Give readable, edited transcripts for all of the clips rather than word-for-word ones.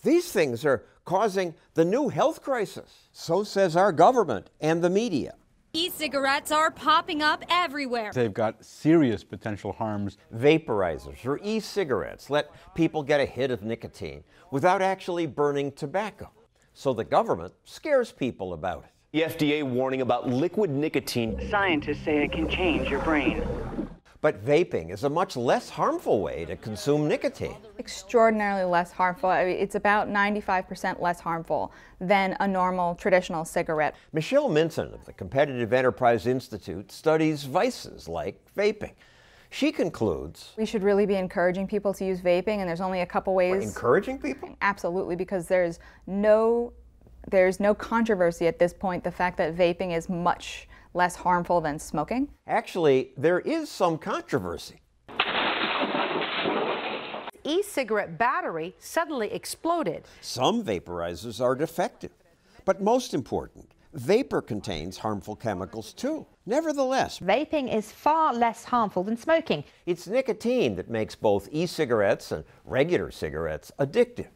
These things are causing the new health crisis. So says our government and the media. E-cigarettes are popping up everywhere. They've got serious potential harms. Vaporizers or e-cigarettes let people get a hit of nicotine without actually burning tobacco. So the government scares people about it. The FDA warning about liquid nicotine. Scientists say it can change your brain. But vaping is a much less harmful way to consume nicotine. Extraordinarily less harmful. I mean, it's about 95% less harmful than a normal traditional cigarette. Michelle Minton of the Competitive Enterprise Institute studies vices like vaping. She concludes, we should really be encouraging people to use vaping, and there's only a couple ways. Encouraging people? Absolutely, because there's no controversy at this point, the fact that vaping is much less harmful than smoking. Actually, there is some controversy. E-cigarette battery suddenly exploded. Some vaporizers are defective, but most important, vapor contains harmful chemicals too. Nevertheless, Vaping is far less harmful than smoking. it's nicotine that makes both e-cigarettes and regular cigarettes addictive.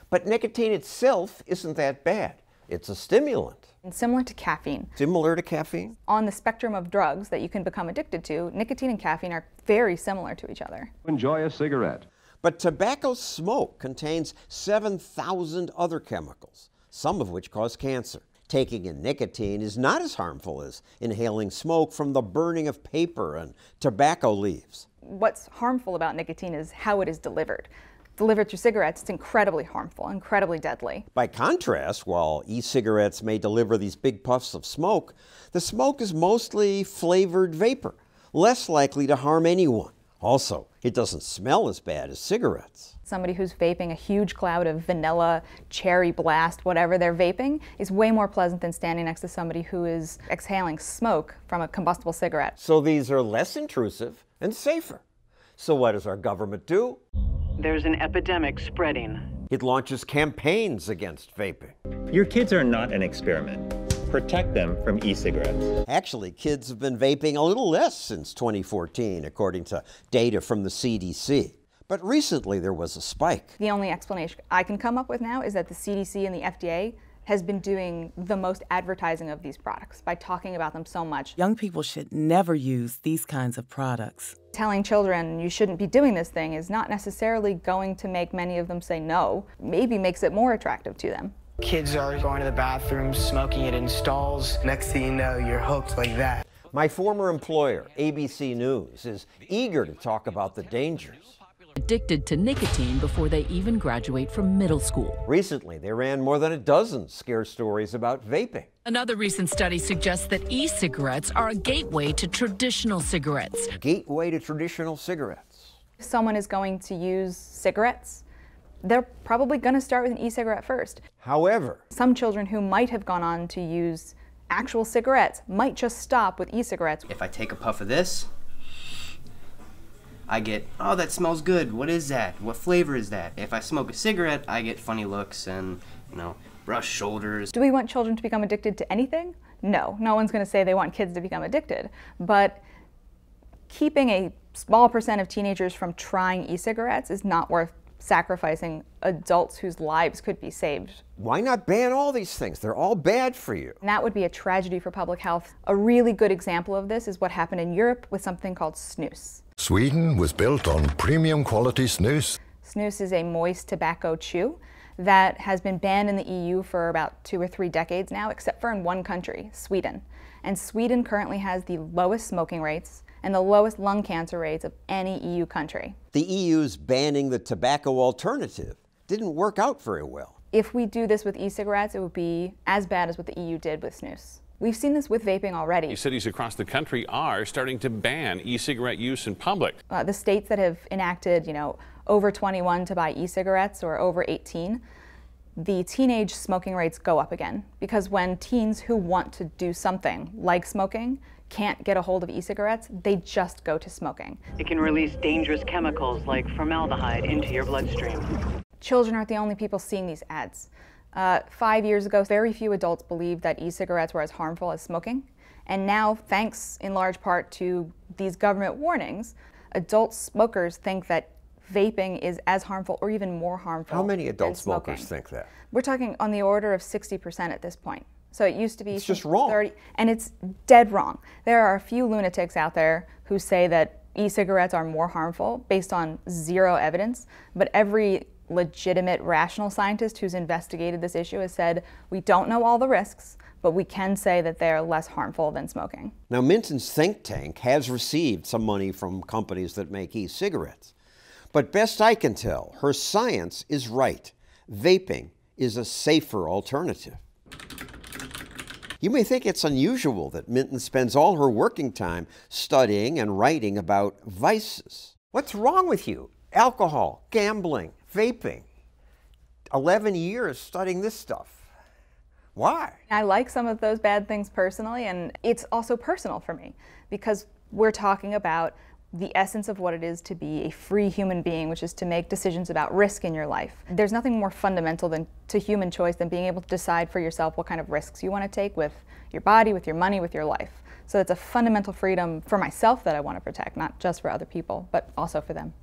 But nicotine itself isn't that bad. It's a stimulant. And similar to caffeine. Similar to caffeine? On the spectrum of drugs that you can become addicted to, nicotine and caffeine are very similar to each other. Enjoy a cigarette. But tobacco smoke contains 7,000 other chemicals, some of which cause cancer. Taking in nicotine is not as harmful as inhaling smoke from the burning of paper and tobacco leaves. What's harmful about nicotine is how it is delivered. Delivered through cigarettes, it's incredibly harmful, incredibly deadly. By contrast, while e-cigarettes may deliver these big puffs of smoke, the smoke is mostly flavored vapor, less likely to harm anyone. Also, it doesn't smell as bad as cigarettes. Somebody who's vaping a huge cloud of vanilla, cherry blast, whatever they're vaping, is way more pleasant than standing next to somebody who is exhaling smoke from a combustible cigarette. So these are less intrusive and safer. So what does our government do? There's an epidemic spreading. It launches campaigns against vaping. Your kids are not an experiment. Protect them from e-cigarettes. Actually, kids have been vaping a little less since 2014, according to data from the CDC. But recently there was a spike. The only explanation I can come up with now is that the CDC and the FDA has been doing the most advertising of these products by talking about them so much. Young people should never use these kinds of products. Telling children you shouldn't be doing this thing is not necessarily going to make many of them say no, maybe makes it more attractive to them. Kids are going to the bathroom, smoking it in stalls. Next thing you know, you're hooked like that. My former employer, ABC News, is eager to talk about the dangers. Addicted to nicotine before they even graduate from middle school. Recently, they ran more than a dozen scare stories about vaping. Another recent study suggests that e-cigarettes are a gateway to traditional cigarettes. Gateway to traditional cigarettes. If someone is going to use cigarettes, they're probably going to start with an e-cigarette first. However, some children who might have gone on to use actual cigarettes might just stop with e-cigarettes. If I take a puff of this, I get, oh, that smells good. What is that? What flavor is that? If I smoke a cigarette, I get funny looks and, brush shoulders. Do we want children to become addicted to anything? No. No one's going to say they want kids to become addicted. But keeping a small percent of teenagers from trying e-cigarettes is not worth sacrificing adults whose lives could be saved. Why not ban all these things? They're all bad for you. And that would be a tragedy for public health. A really good example of this is what happened in Europe with something called snus. Sweden was built on premium quality snus. Snus is a moist tobacco chew that has been banned in the EU for about 2 or 3 decades now, except for in one country, Sweden. And Sweden currently has the lowest smoking rates and the lowest lung cancer rates of any EU country. The EU's banning the tobacco alternative didn't work out very well. If we do this with e-cigarettes, it would be as bad as what the EU did with snus. We've seen this with vaping already. Cities across the country are starting to ban e-cigarette use in public. The states that have enacted, over 21 to buy e-cigarettes or over 18, the teenage smoking rates go up again. Because when teens who want to do something like smoking can't get a hold of e-cigarettes, they just go to smoking. It can release dangerous chemicals like formaldehyde into your bloodstream. Children aren't the only people seeing these ads. 5 years ago, very few adults believed that e-cigarettes were as harmful as smoking. And now, thanks in large part to these government warnings, adult smokers think that vaping is as harmful or even more harmful. How many adult than smoking. smokers think that? We're talking on the order of 60% at this point. So it used to be It's just wrong. 30, and it's dead wrong. There are a few lunatics out there who say that e-cigarettes are more harmful based on zero evidence, but every legitimate, rational scientist who's investigated this issue has said, we don't know all the risks, but we can say that they're less harmful than smoking. Now, Minton's think tank has received some money from companies that make e-cigarettes. But best I can tell, her science is right. Vaping is a safer alternative. You may think it's unusual that Minton spends all her working time studying and writing about vices. What's wrong with you? Alcohol, gambling, vaping. 11 years studying this stuff. Why? I like some of those bad things personally, and it's also personal for me because we're talking about the essence of what it is to be a free human being, which is to make decisions about risk in your life. There's nothing more fundamental to human choice than being able to decide for yourself what kind of risks you want to take with your body, with your money, with your life. So it's a fundamental freedom for myself that I want to protect, not just for other people, but also for them.